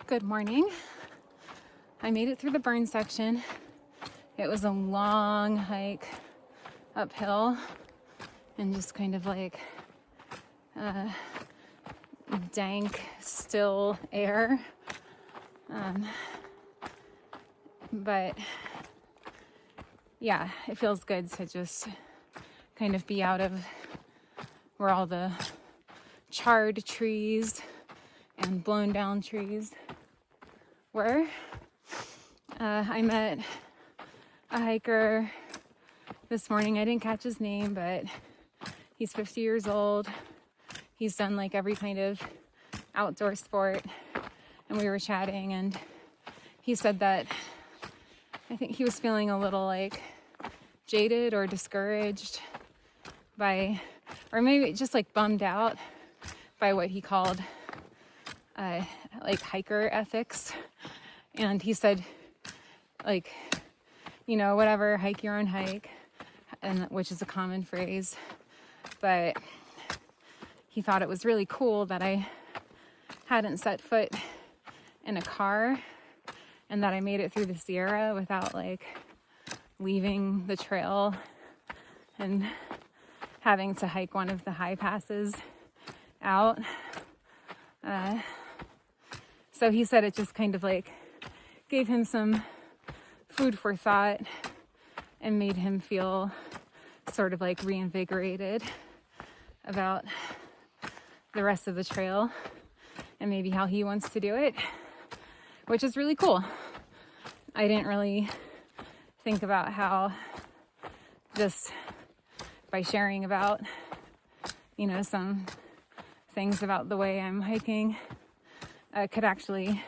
Good morning. I made it through the burn section. It was a long hike uphill and just kind of like dank, still air. But yeah, it feels good to just kind of be out of where all the charred trees and blown down trees were. I met a hiker this morning. I didn't catch his name, but he's 50 years old. He's done like every kind of outdoor sport, and we were chatting, and he said that I think he was feeling a little like jaded or discouraged by, or maybe just like bummed out by what he called like hiker ethics. And he said, like, you know, whatever, hike your own hike, and which is a common phrase, but he thought it was really cool that I hadn't set foot in a car and that I made it through the Sierra without like leaving the trail and having to hike one of the high passes out. So he said it just kind of like gave him some food for thought and made him feel sort of like reinvigorated about the rest of the trail and maybe how he wants to do it, which is really cool. I didn't really think about how just by sharing about, you know, some things about the way I'm hiking could actually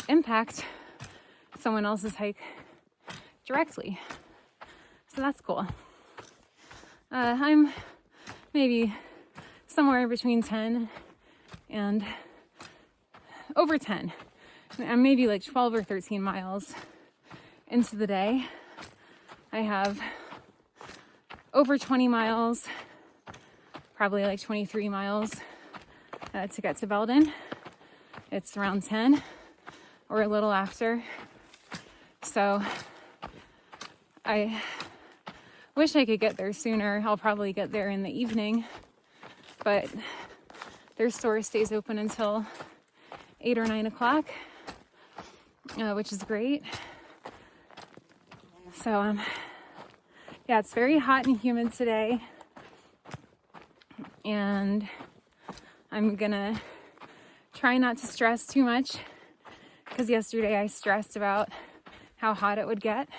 impact someone else's hike directly. So that's cool. I'm maybe somewhere between 10 and over 10. I'm maybe like 12 or 13 miles into the day. I have over 20 miles, probably like 23 miles to get to Belden. It's around 10 or a little after. So I wish I could get there sooner. I'll probably get there in the evening, but their store stays open until 8 or 9 o'clock, which is great. So, yeah, it's very hot and humid today, and I'm gonna try not to stress too much, because yesterday I stressed about how hot it would get.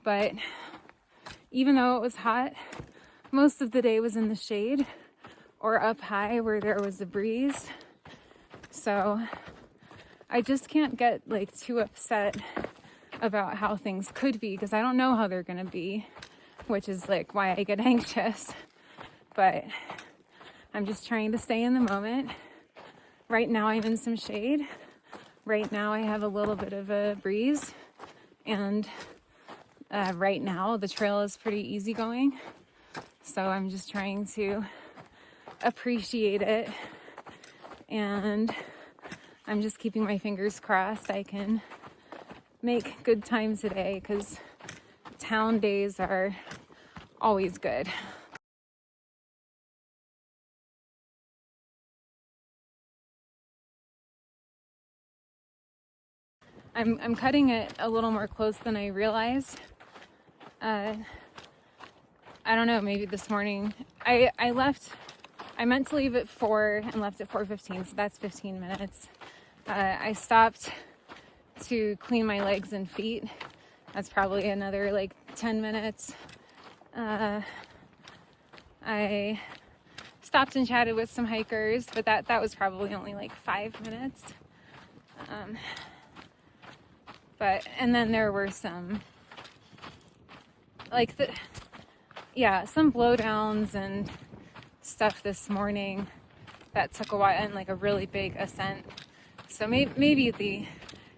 But even though it was hot, most of the day was in the shade or up high where there was a breeze. So I just can't get like too upset about how things could be, because I don't know how they're gonna be, which is like why I get anxious. But I'm just trying to stay in the moment. Right now I'm in some shade. Right now I have a little bit of a breeze, and right now the trail is pretty easygoing. So I'm just trying to appreciate it, and I'm just keeping my fingers crossed I can make good time today, because town days are always good. I'm cutting it a little more close than I realized. I don't know, maybe this morning I meant to leave at 4 and left at 4:15, so that's 15 minutes. I stopped to clean my legs and feet. That's probably another like 10 minutes. I stopped and chatted with some hikers, but that was probably only like 5 minutes. And then there were some like some blowdowns and stuff this morning that took a while, and like a really big ascent. So maybe the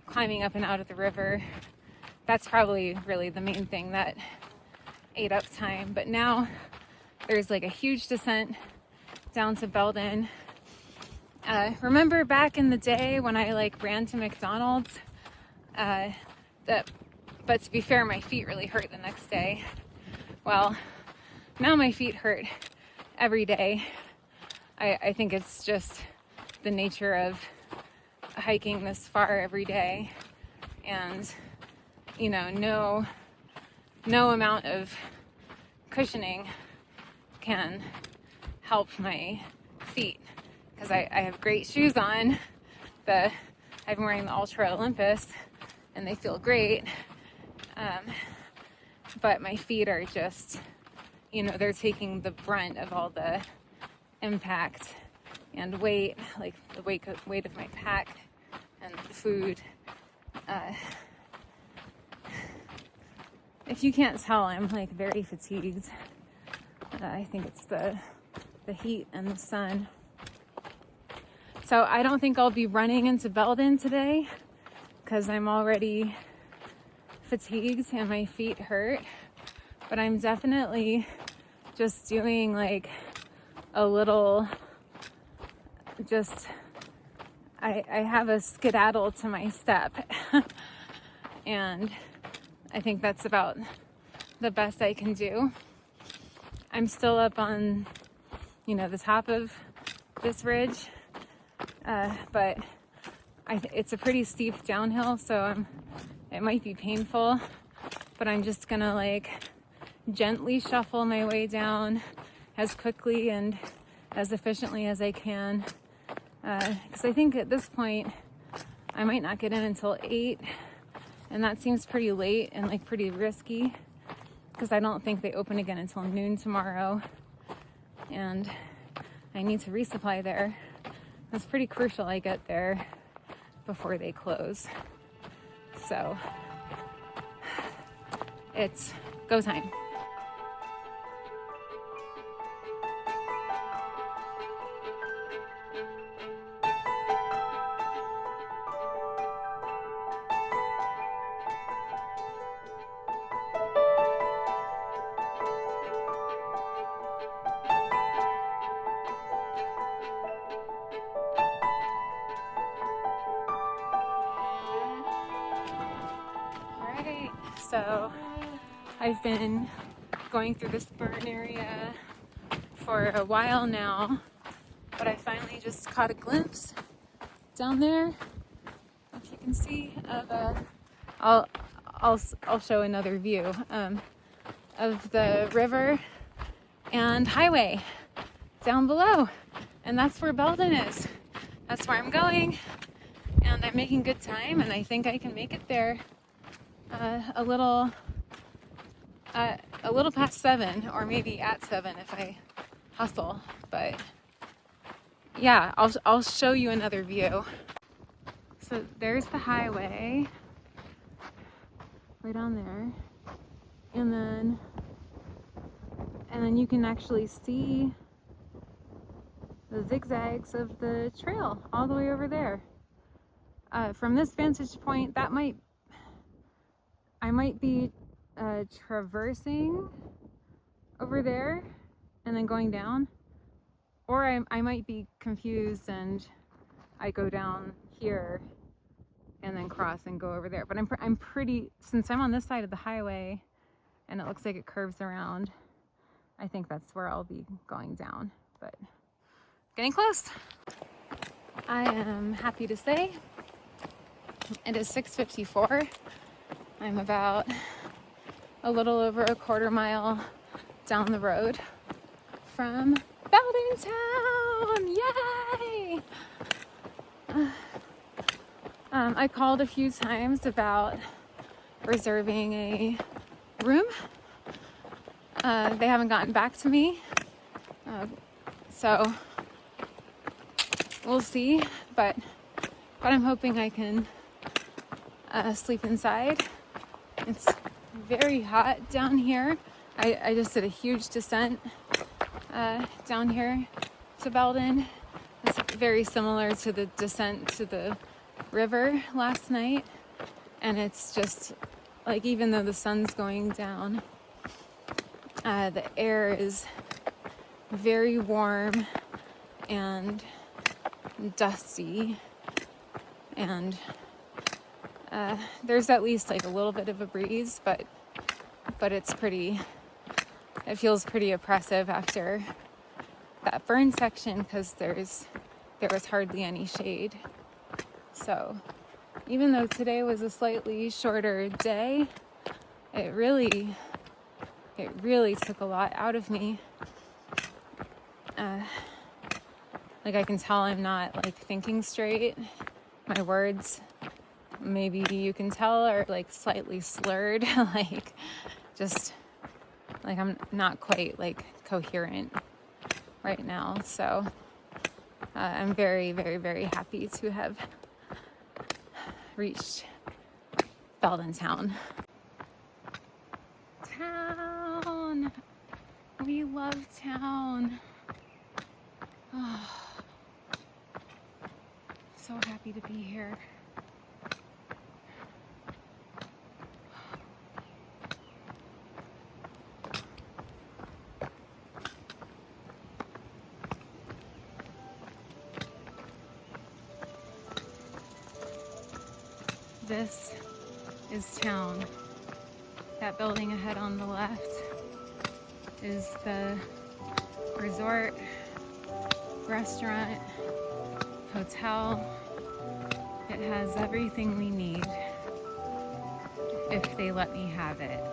climbing up and out of the river, that's probably really the main thing that ate up time. But now there's like a huge descent down to Belden, Remember back in the day when I like ran to McDonald's? But to be fair, my feet really hurt the next day. Well, now my feet hurt every day. I think it's just the nature of hiking this far every day, and you know, no amount of cushioning can help my feet, because I have great shoes on. I've been wearing the Ultra Olympus and they feel great, but my feet are just, you know, they're taking the brunt of all the impact and weight, like the weight of my pack and the food. If you can't tell, I'm like very fatigued. I think it's the heat and the sun. So I don't think I'll be running into Belden today because I'm already fatigued and my feet hurt. But I'm definitely just doing like a little, I have a skedaddle to my step. And I think that's about the best I can do. I'm still up on, you know, the top of this ridge, but it's a pretty steep downhill, so it might be painful, but I'm just gonna like gently shuffle my way down as quickly and as efficiently as I can, because I think at this point I might not get in until 8, and that seems pretty late and like pretty risky, because I don't think they open again until noon tomorrow, and I need to resupply there. It's pretty crucial I get there before they close. So it's go time. So I've been going through this burn area for a while now, but I finally just caught a glimpse down there, if you can see, of I'll show another view of the river and highway down below, and that's where Belden is. That's where I'm going, and I'm making good time, and I think I can make it there a little past 7, or maybe at 7 if I hustle. But yeah, I'll show you another view. So there's the highway right on there, and then you can actually see the zigzags of the trail all the way over there. From this vantage point, I might be traversing over there and then going down, or I might be confused and I go down here and then cross and go over there. But I'm pretty, since I'm on this side of the highway and it looks like it curves around, I think that's where I'll be going down. But getting close. I am happy to say it is 6:54. I'm about a little over a quarter mile down the road from Belden town. Yay! I called a few times about reserving a room. They haven't gotten back to me, so we'll see, but I'm hoping I can sleep inside. It's very hot down here. I just did a huge descent down here to Belden. It's very similar to the descent to the river last night, and it's just like, even though the sun's going down, the air is very warm and dusty, and there's at least like a little bit of a breeze, but it feels pretty oppressive after that burn section because there was hardly any shade. So even though today was a slightly shorter day, it really took a lot out of me. Like I can tell I'm not like thinking straight. My words, maybe you can tell, are like slightly slurred. Like just like I'm not quite like coherent right now. So I'm very, very, very happy to have reached Belden town. Town! We love town. Oh, so happy to be here. This is town. That building ahead on the left is the resort, restaurant, hotel. It has everything we need if they let me have it.